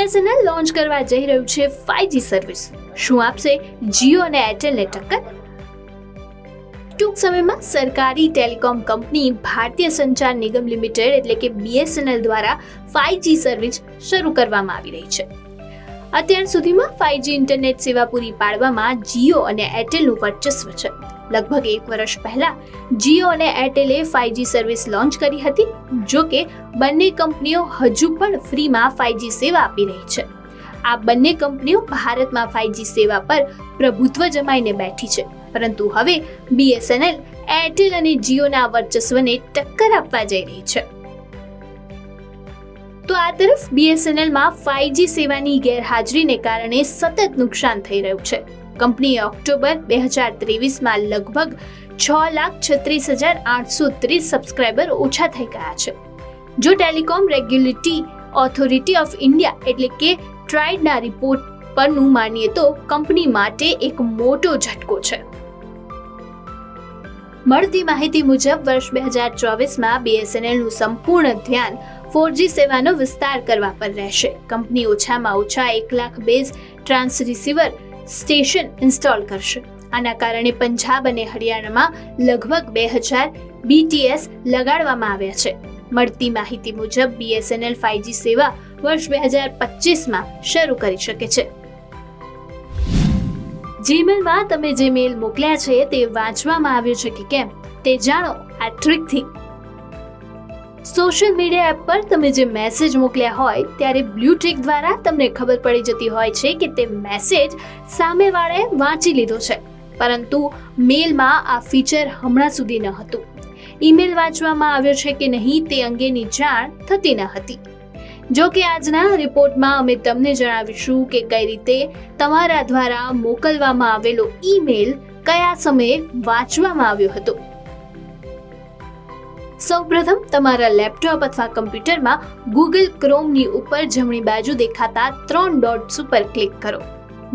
BSNL launch કરવા જઈ રહ્યું છે 5G સર્વિસ. શું આપશે જીઓ અને એરટેલને ટક્કર? ટૂંક સમયમાં સરકારી ટેલિકોમ કંપની ભારતીય સંચાર નિગમ લિમિટેડ એટલે કે BSNL દ્વારા 5G સર્વિસ શરૂ કરવામાં આવી રહી છે. અત્યાર સુધીમાં 5G ઇન્ટરનેટ સેવા પૂરી પાડવામાં જીઓ અને એરટેલનું વર્ચસ્વ છે. લગભગ 1 વર્ષ પહેલા જીઓ અને એરટેલે 5G સર્વિસ લોન્ચ કરી હતી. જો કે બંને કંપનીઓ હજુ પણ ફ્રીમાં 5G સેવા આપી રહી છે. આ બંને કંપનીઓ ભારતમાં 5G સેવા પર પ્રભુત્વ જમાઈને બેઠી છે. પરંતુ હવે BSNL એરટેલ અને જીઓના વર્ચસ્વને ટક્કર આપવા જઈ રહી છે. તો આ તરફ BSNLમાં 5G સેવાની ગેરહાજરીને કારણે સતત નુકસાન થઈ રહ્યું છે. કંપનીએ ઓક્ટોબર 2023માં લગભગ 6,36,830 સબસ્ક્રાઇબર ઓછા થઈ ગયા છે. જો telecom regulatory authority of India એટલે કે ટ્રાઇડના રિપોર્ટ પરનું માનીએ તો કંપની માટે એક મોટો ઝટકો છે. મળતી માહિતી મુજબ વર્ષ 2024માં BSNLનું સંપૂર્ણ ધ્યાન 4G સેવાનો વિસ્તાર કરવા પર રહેશે. કંપની ઓછામાં ઓછા 1 લાખ બેઝ ટ્રાન્સરિસીવર સ્ટેશન ઇન્સ્ટોલ કરશે. આના કારણે પંજાબ અને હરિયાણામાં લગભગ 2000 BTS લગાડવામાં આવ્યા છે. મળતી માહિતી મુજબ BSNL 5G સેવા વર્ષ 2025માં શરૂ કરી શકે છે. જીમેલમાં તમે જે મેલ મોકલ્યા છે તે વાંચવામાં આવ્યો છે કે કેમ તે જાણો આ ટ્રિકથી. સોશિયલ મીડિયા એપ પર તમે જે મેસેજ મોકલ્યા હોય ત્યારે બ્લુ ટિક દ્વારા તમને ખબર પડી જતી હોય છે કે તે મેસેજ સામેવાળાએ વાંચી લીધો છે. પરંતુ મેલમાં આ ફીચર હમણાં સુધી ન હતું. ઈમેલ વાંચવામાં આવ્યો છે કે નહીં તે અંગેની જાણ થતી ન હતી. જો કે આજના રિપોર્ટમાં અમે તમને જણાવીશું કે કઈ રીતે તમારા દ્વારા મોકલવામાં આવેલો ઈમેલ કયા સમયે વાંચવામાં આવ્યો હતો. સૌપ્રથમ તમારા લેપટોપ અથવા કમ્પ્યુટરમાં Google Chromeની ઉપર જમણી બાજુ દેખાતા 3 ડોટ્સ ઉપર ક્લિક કરો.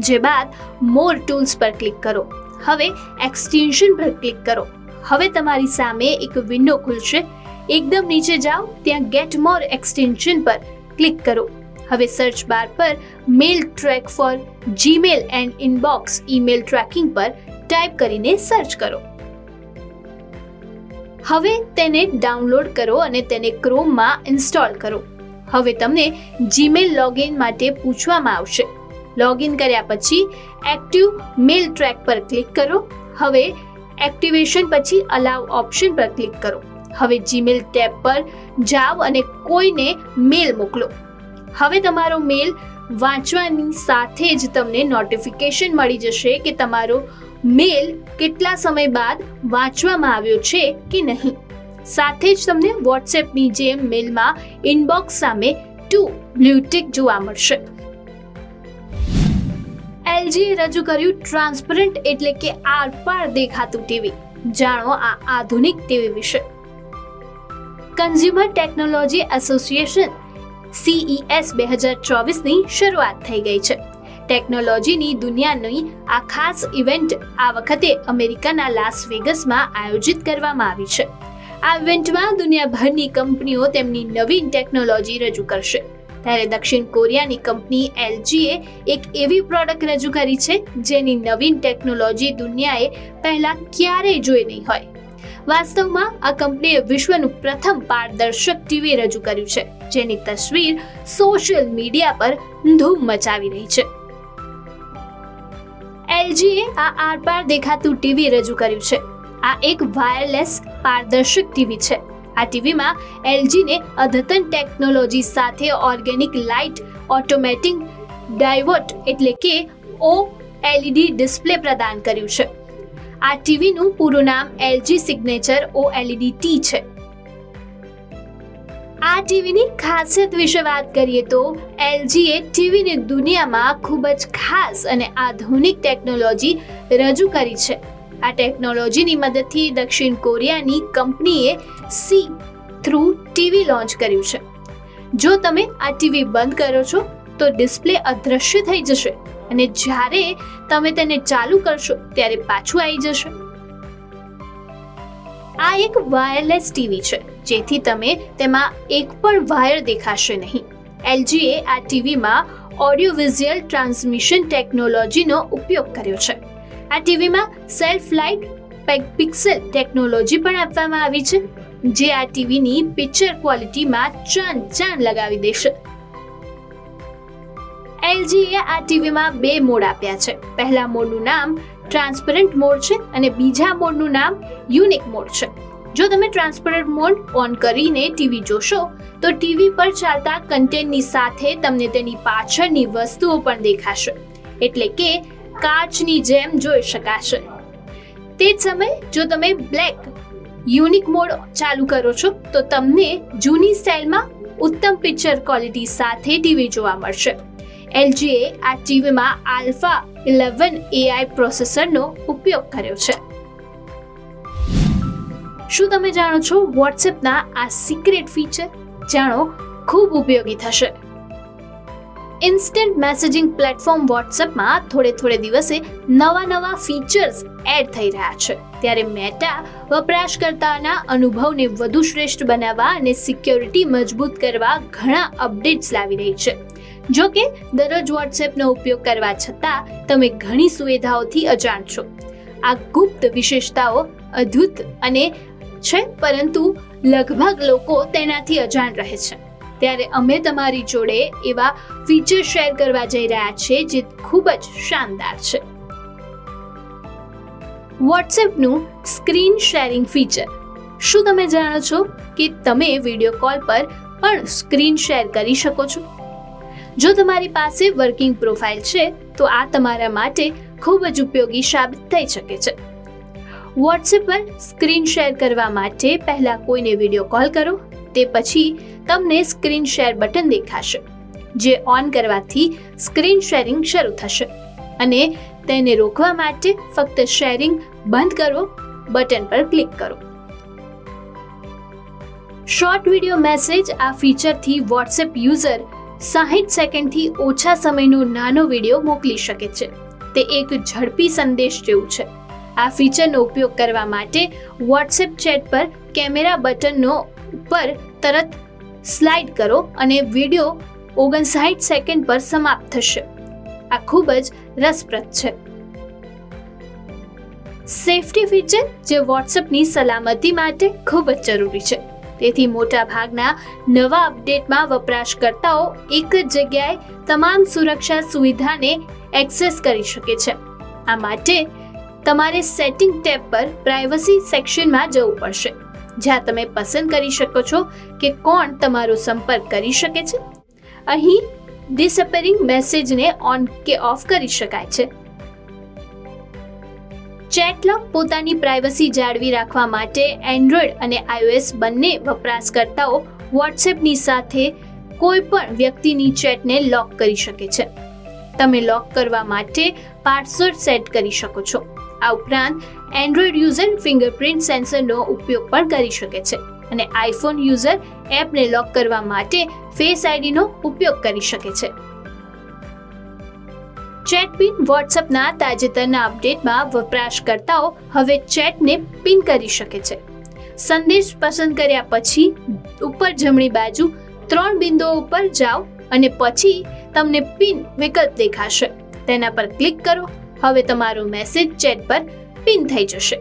જે બાદ મોર ટૂલ્સ પર ક્લિક કરો. હવે એક્સટેન્શન પર ક્લિક કરો. હવે તમારી સામે એક વિન્ડો ખુલશે. એકદમ નીચે જાઓ, ત્યાં ગેટ મોર એક્સટેન્શન પર ક્લિક કરો. હવે સર્ચ બાર પર mail track for Gmail and inbox email tracking પર ટાઈપ કરીને સર્ચ કરો. હવે તેને ડાઉનલોડ કરો અને તેને ક્રોમમાં ઇન્સ્ટોલ કરો. હવે તમને જીમેલ લોગિન માટે પૂછવામાં આવશે. લોગિન કર્યા પછી એક્ટિવ મેલ ટ્રેક પર ક્લિક કરો. હવે એક્ટિવેશન પછી અલાઉ ઓપ્શન પર ક્લિક કરો. હવે જીમેલ ટેબ પર જાઓ અને કોઈને મેલ મોકલો. હવે તમારો મેલ વાંચવાની સાથે જ તમને નોટિફિકેશન મળી જશે કે તમારો મેલ કેટલા સમય બાદ વાંચવામાં આવ્યો છે કે નહીં. સાથે જ તમને વોટ્સએપની જેમ મેલમાં ઇનબોક્સ સામે 2 બ્લુ ટિક જોવા મળશે. LGએ રજૂ કર્યું ટ્રાન્સપરન્ટ એટલે કે આરપાર દેખાતું ટીવી. જાણો આ આધુનિક ટીવી વિશે. કન્ઝ્યુમર ટેકનોલોજી એસોસિએશન CES 2024ની શરૂઆત થઈ ગઈ છે. ટેકનોલોજીની દુનિયાની આ ખાસ ઇવેન્ટ આ વખતે અમેરિકાના લાસ વેગસમાં આયોજિત કરવામાં આવી છે. આ ઇવેન્ટમાં દુનિયાભરની કંપનીઓ તેમની નવીન ટેકનોલોજી રજૂ કરશે. ત્યારે દક્ષિણ કોરિયાની કંપની LGએ એક એવી પ્રોડક્ટ રજૂ કરી છે જેની નવીન ટેકનોલોજી દુનિયાએ પહેલા ક્યારેય જોઈ નહીં હોય. વાસ્તવમાં આ કંપનીએ વિશ્વનું પ્રથમ પારદર્શક ટીવી રજૂ કર્યું છે જેની તસવીર સોશિયલ મીડિયા પર ધૂમ મચાવી રહી છે. LGએ આ આરપાર દેખાતું ટીવી રજૂ કર્યું છે. આ એક વાયરલેસ પારદર્શક ટીવી છે. આ ટીવીમાં LGને અદ્યતન ટેકનોલોજી સાથે ઓર્ગેનિક લાઇટ ઓટોમેટિક ડાયોડ એટલે કે OLED ડિસ્પ્લે પ્રદાન કર્યું છે. આ ટીવીનું પૂરું નામ LG સિગ્નેચર OLED T છે. આ ટીવીની ખાસિયત વિશે વાત કરીએ તો LGએ ટીવીની દુનિયામાં ખૂબ જ ખાસ અને આધુનિક ટેકનોલોજી રજૂ કરી છે. આ ટેકનોલોજીની મદદથી દક્ષિણ કોરિયાની કંપનીએ સી થ્રુ ટીવી લોન્ચ કર્યું છે. જો તમે આ ટીવી બંધ કરો છો તો ડિસ્પ્લે અદૃશ્ય થઈ જશે અને જ્યારે તમે તેને ચાલુ કરશો ત્યારે પાછું આવી જશે. આ એક વાયરલેસ ટીવી છે જેથી તમે તેમાં એક પણ વાયર દેખાશે નહીં. LGએ આ ટીવીમાં ઓડિયો વિઝ્યુઅલ ટ્રાન્સમિશન ટેકનોલોજીનો ઉપયોગ કર્યો છે. આ ટીવીમાં સેલ્ફ લાઇટ પિક્સેલ ટેકનોલોજી પણ આપવામાં આવી છે, જે આ ટીવીની પિક્ચર ક્વોલિટીમાં ચાંદ લગાવી દેશે. LGએ આ ટીવીમાં 2 મોડ આપ્યા છે. પહેલા મોડનું નામ ટ્રાન્સપરન્ટ મોડ છે અને બીજા મોડનું નામ યુનિક મોડ છે. જો તમે ટ્રાન્સપરન્ટ મોડ ઓન કરીને ટીવી જોશો તો ટીવી પર ચાલતા કન્ટેન્ટની સાથે તમને તેની પાછળની વસ્તુઓ પણ દેખાશે, એટલે કે કાચની જેમ જોઈ શકાશે. તે જ સમયે જો તમે બ્લેક યુનિક મોડ ચાલુ કરો છો તો તમને જૂની સ્ટાઇલમાં ઉત્તમ પિક્ચર ક્વોલિટી સાથે ટીવી જોવા મળશે. LGએ આ ટીવીમાં આલ્ફા 11 AI પ્રોસેસરનો ઉપયોગ કર્યો છે. શું તમે જાણો છો WhatsAppના આ સિક્રેટ ફીચર? જાણો, ખૂબ ઉપયોગી થશે. ઇન્સ્ટન્ટ મેસેજિંગ પ્લેટફોર્મ WhatsAppમાં થોડે દિવસે નવા ફીચર્સ એડ થઈ રહ્યા છે. ત્યારે મેટા વપરાશકર્તાના અનુભવને વધુ શ્રેષ્ઠ બનાવવા અને સિક્યોરિટી મજબૂત કરવા ઘણા અપડેટ્સ લાવી રહી છે. જો કે દરરોજ WhatsAppનો ઉપયોગ કરવા છતાં તમે ઘણી સુવિધાઓથી અજાણ છો. આ ગુપ્ત વિશેષતાઓ અદ્ભુત અને છે, પરંતુ લગભગ લોકો તેનાથી અજાણ રહે છે. ત્યારે અમે તમારી જોડે એવા ફીચર શેર કરવા જઈ રહ્યા છે જે ખૂબ જ શાનદાર છે. WhatsAppનું સ્ક્રીન શેરિંગ ફીચર. શું તમે જાણો છો કે તમે વિડીયો કોલ પર પણ સ્ક્રીન શેર કરી શકો છો? જો તમારી પાસે વર્કિંગ પ્રોફાઇલ છે તો આ તમારા માટે ખૂબ જ ઉપયોગી સાબિત થઈ શકે છે. WhatsApp પર સ્ક્રીન શેર કરવા માટે પહેલા કોઈને વિડીયો કોલ કરો, તે પછી તમને સ્ક્રીન શેર બટન દેખાશે, જે ઓન કરવાથી સ્ક્રીન શેરિંગ શરૂ થશે અને તેને રોકવા માટે ફક્ત શેરિંગ બંધ કરો બટન પર ક્લિક કરો. Short video message. આ ફીચરથી WhatsApp યુઝર 60 સેકન્ડથી ઓછા સમયનો નાનો વિડીયો મોકલી શકે છે. તે એક ઝડપી સંદેશ જેવું છે. આ ફીચરનો ઉપયોગ કરવા માટે WhatsApp ચેટ પર કેમેરા બટનનો ઉપર તરત સ્લાઇડ કરો અને વિડીયો 59 સેકન્ડ પર સમાપ્ત થશે. આ ખૂબ જ રસપ્રદ છે. સેફ્ટી ફીચર, જે WhatsAppની સલામતી માટે ખૂબ જ જરૂરી છે. તેથી મોટા ભાગના નવા અપડેટમાં વપરાશકર્તાઓ એક જ જગ્યાએ તમામ સુરક્ષા સુવિધાને એક્સેસ કરી શકે છે. આ માટે તમારે સેટિંગ ટેબ પર પ્રાઇવસી સેક્શનમાં જવું પડશે, જ્યાં તમે પસંદ કરી શકો છો કે કોણ તમારો સંપર્ક કરી શકે છે. અહીં ડિસઅપેરિંગ મેસેજને ઓન કે ઓફ કરી શકાય છે. ચેટલોક. પોતાની પ્રાઇવસી જાળવી રાખવા માટે એન્ડ્રોઇડ અને iOS બંને વપરાશકર્તાઓ WhatsAppની સાથે કોઈ પણ વ્યક્તિની ચેટને લોક કરી શકે છે. તમે લોક કરવા માટે પાસવર્ડ સેટ કરી શકો છો. આ ઉપરાંત એન્ડ્રોઇડ યુઝર ફિંગરપ્રિન્ટ સેન્સરનો ઉપયોગ પણ કરી શકે છે અને આઈફોન યુઝર એપને લોક કરવા માટે ફેસ આઈડીનો ઉપયોગ કરી શકે છે. Chat pin. WhatsAppના તાજેતરના અપડેટમાં વપરાશકર્તાઓ હવે ચેટને પિન કરી શકે છે. સંદેશ પસંદ કર્યા પછી ઉપર જમણી બાજુ 3 બિંદુઓ ઉપર જાઓ અને પછી તમને પિન વિકલ્પ દેખાશે. તેના પર ક્લિક કરો. હવે તમારો મેસેજ ચેટ પર પિન થઈ જશે.